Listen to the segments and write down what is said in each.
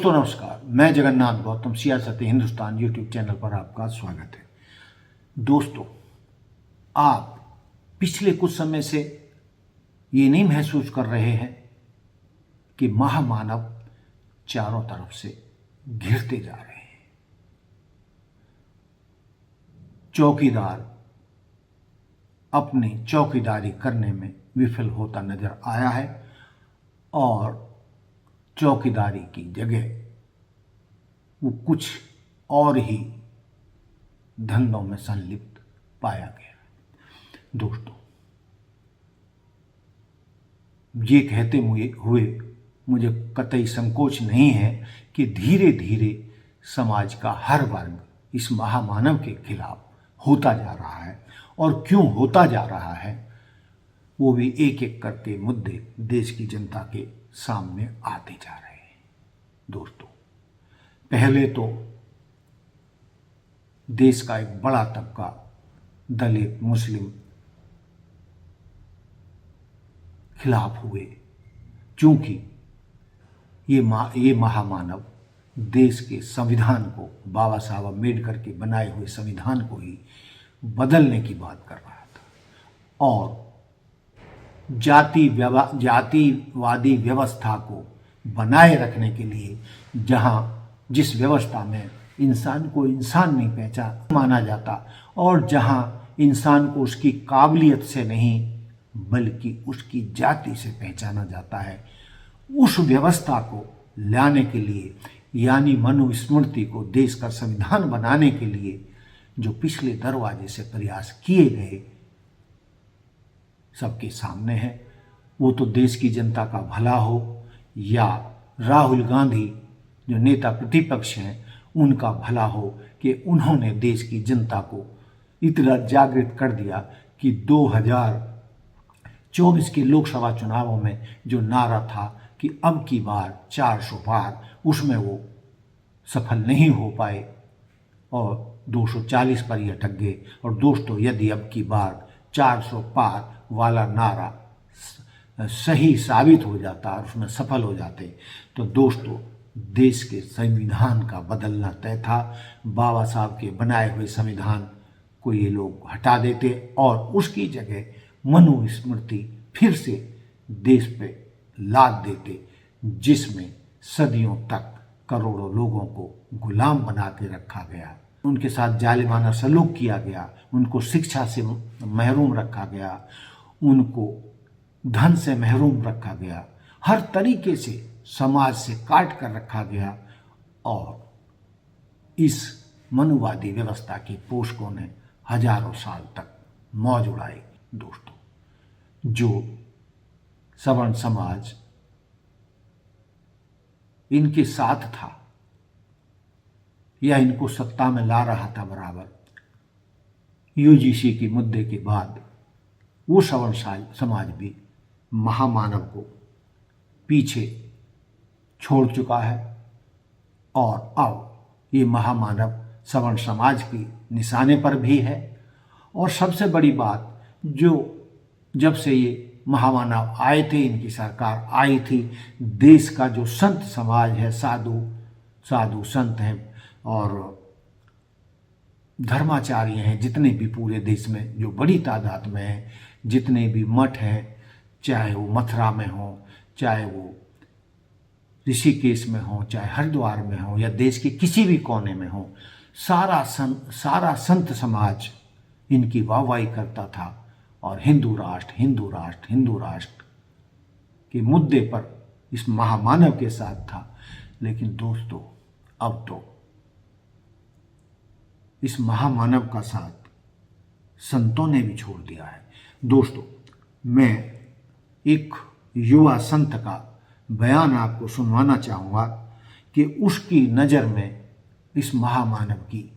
दोस्तों नमस्कार, मैं जगन्नाथ गौतम सियासत हिंदुस्तान यूट्यूब चैनल पर आपका स्वागत है। दोस्तों, आप पिछले कुछ समय से ये नहीं महसूस कर रहे हैं कि महामानव चारों तरफ से घिरते जा रहे हैं। चौकीदार अपनी चौकीदारी करने में विफल होता नजर आया है और चौकीदारी की जगह वो कुछ और ही धंधों में संलिप्त पाया गया। दोस्तों, ये कहते हुए मुझे कतई संकोच नहीं है कि धीरे धीरे समाज का हर वर्ग इस महामानव के खिलाफ होता जा रहा है और क्यों होता जा रहा है वो भी एक एक करके मुद्दे देश की जनता के सामने आते जा रहे हैं। दोस्तों, पहले तो देश का एक बड़ा तबका दलित मुस्लिम खिलाफ हुए, क्योंकि ये महामानव देश के संविधान को, बाबा साहब अम्बेडकर के बनाए हुए संविधान को ही बदलने की बात कर रहा था और जातिवादी व्यवस्था को बनाए रखने के लिए जिस व्यवस्था में इंसान को इंसान नहीं पहचान माना जाता और जहां इंसान को उसकी काबिलियत से नहीं बल्कि उसकी जाति से पहचाना जाता है, उस व्यवस्था को लाने के लिए यानी मनुस्मृति को देश का संविधान बनाने के लिए जो पिछले दरवाजे से प्रयास किए गए सबके सामने है। वो तो देश की जनता का भला हो या राहुल गांधी जो नेता प्रतिपक्ष हैं उनका भला हो कि उन्होंने देश की जनता को इतना जागृत कर दिया कि 2024 के लोकसभा चुनावों में जो नारा था कि अब की बार 400 पार, उसमें वो सफल नहीं हो पाए और 240 पर ही अटक गए। और दोस्तों, यदि अब की बार 400 पार वाला नारा सही साबित हो जाता और उसमें सफल हो जाते तो दोस्तों देश के संविधान का बदलना तय था। बाबा साहब के बनाए हुए संविधान को ये लोग हटा देते और उसकी जगह मनुस्मृति फिर से देश पे लाद देते, जिसमें सदियों तक करोड़ों लोगों को गुलाम बना के रखा गया, उनके साथ जालिमाना सलूक किया गया, उनको शिक्षा से महरूम रखा गया, उनको धन से महरूम रखा गया, हर तरीके से समाज से काट कर रखा गया और इस मनुवादी व्यवस्था के पोषकों ने हजारों साल तक मौज उड़ाई। दोस्तों, जो सवर्ण समाज इनके साथ था या इनको सत्ता में ला रहा था बराबर, यूजीसी के मुद्दे के बाद वो सवर्ण समाज भी महामानव को पीछे छोड़ चुका है और अब ये महामानव सवर्ण समाज की निशाने पर भी है। और सबसे बड़ी बात, जो जब से ये महामानव आए थे, इनकी सरकार आई थी, देश का जो संत समाज है, साधु संत हैं और धर्माचार्य हैं, जितने भी पूरे देश में जो बड़ी तादाद में हैं, जितने भी मठ हैं, चाहे वो मथुरा में हो, चाहे वो ऋषिकेश में हो, चाहे हरिद्वार में हो या देश के किसी भी कोने में हो, सारा संत समाज इनकी वाहवाही करता था और हिंदू राष्ट्र के मुद्दे पर इस महामानव के साथ था। लेकिन दोस्तों, अब तो इस महामानव का साथ संतों ने भी छोड़ दिया है। दोस्तों, मैं एक युवा संत का बयान आपको सुनवाना चाहूँगा कि उसकी नज़र में इस महामानव की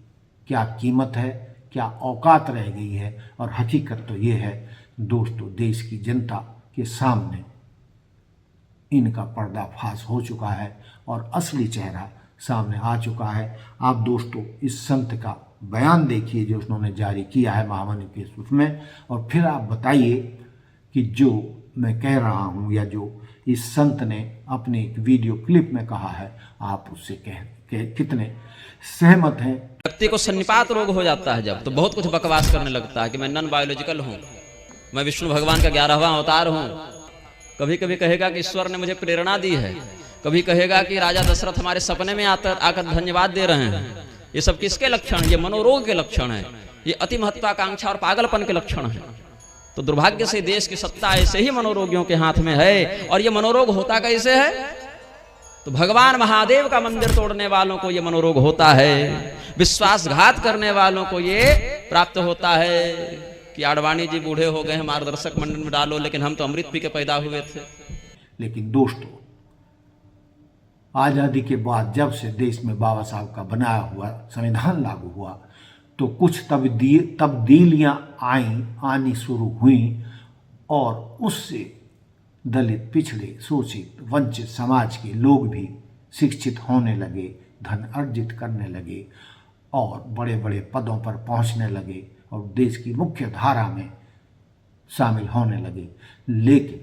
क्या कीमत है, क्या औकात रह गई है। और हकीकत तो ये है दोस्तों, देश की जनता के सामने इनका पर्दाफाश हो चुका है और असली चेहरा सामने आ चुका है। आप दोस्तों इस संत का बयान देखिए जो उन्होंने जारी किया है महामानव के उसमें, और फिर आप बताइए कि जो मैं कह रहा हूँ या जो इस संत ने अपने एक वीडियो क्लिप में कहा है, आप उससे कितने सहमत हैं? व्यक्ति को सन्निपात रोग हो जाता है जब, तो बहुत कुछ बकवास करने लगता है कि मैं नॉन बायोलॉजिकल हूँ, मैं विष्णु भगवान का 11वां अवतार हूँ। कभी कभी कहेगा कि ईश्वर ने मुझे प्रेरणा दी है, कभी कहेगा कि राजा दशरथ हमारे सपने में आकर धन्यवाद दे रहे हैं। ये सब किसके लक्षण है? ये मनोरोग के लक्षण है, ये अति महत्वाकांक्षा और पागलपन के लक्षण है। तो दुर्भाग्य से देश की सत्ता ऐसे ही मनोरोगियों के हाथ में है। और ये मनोरोग होता कैसे है? तो भगवान महादेव का मंदिर तोड़ने वालों को ये मनोरोग होता है, विश्वासघात करने वालों को ये प्राप्त होता है कि आडवाणी जी बूढ़े हो गए हैं, मार्गदर्शक मंडल में डालो, लेकिन हम तो अमृत पी के पैदा हुए थे। लेकिन दोस्तों, आज़ादी के बाद जब से देश में बाबा साहब का बनाया हुआ संविधान लागू हुआ, तो कुछ तब्दीलियां आनी शुरू हुई और उससे दलित, पिछड़े, शोषित, वंचित समाज के लोग भी शिक्षित होने लगे, धन अर्जित करने लगे और बड़े बड़े पदों पर पहुंचने लगे और देश की मुख्य धारा में शामिल होने लगे। लेकिन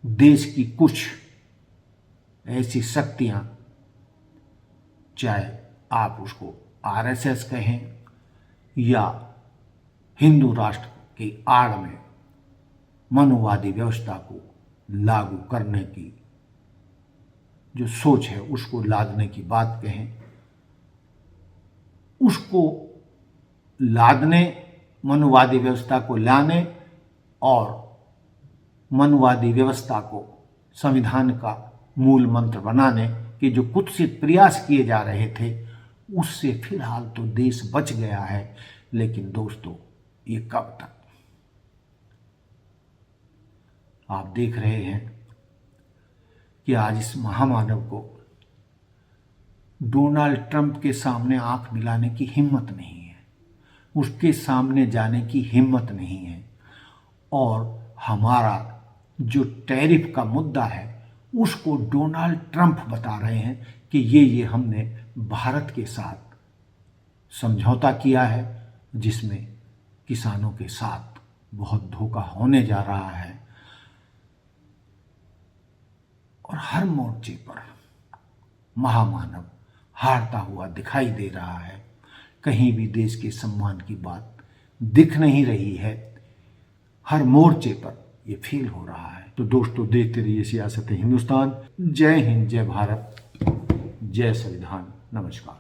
देश की कुछ ऐसी शक्तियां, चाहे आप उसको आरएसएस कहें या हिंदू राष्ट्र की आड़ में मनुवादी व्यवस्था को लागू करने की जो सोच है, उसको लादने की बात कहें, उसको लादने, मनुवादी व्यवस्था को लाने और मनुवादी व्यवस्था को संविधान का मूल मंत्र बनाने के जो कुत्सित प्रयास किए जा रहे थे, उससे फिलहाल तो देश बच गया है। लेकिन दोस्तों, ये कब तक? आप देख रहे हैं कि आज इस महामानव को डोनाल्ड ट्रंप के सामने आंख मिलाने की हिम्मत नहीं है, उसके सामने जाने की हिम्मत नहीं है। और हमारा जो टैरिफ का मुद्दा है, उसको डोनाल्ड ट्रंप बता रहे हैं कि ये हमने भारत के साथ समझौता किया है, जिसमें किसानों के साथ बहुत धोखा होने जा रहा है। और हर मोर्चे पर महामानव हारता हुआ दिखाई दे रहा है, कहीं भी देश के सम्मान की बात दिख नहीं रही है, हर मोर्चे पर ये फील हो रहा है। तो दोस्तों, देखते रहिए सियासत हिंदुस्तान। जय हिंद, जय भारत, जय संविधान, नमस्कार।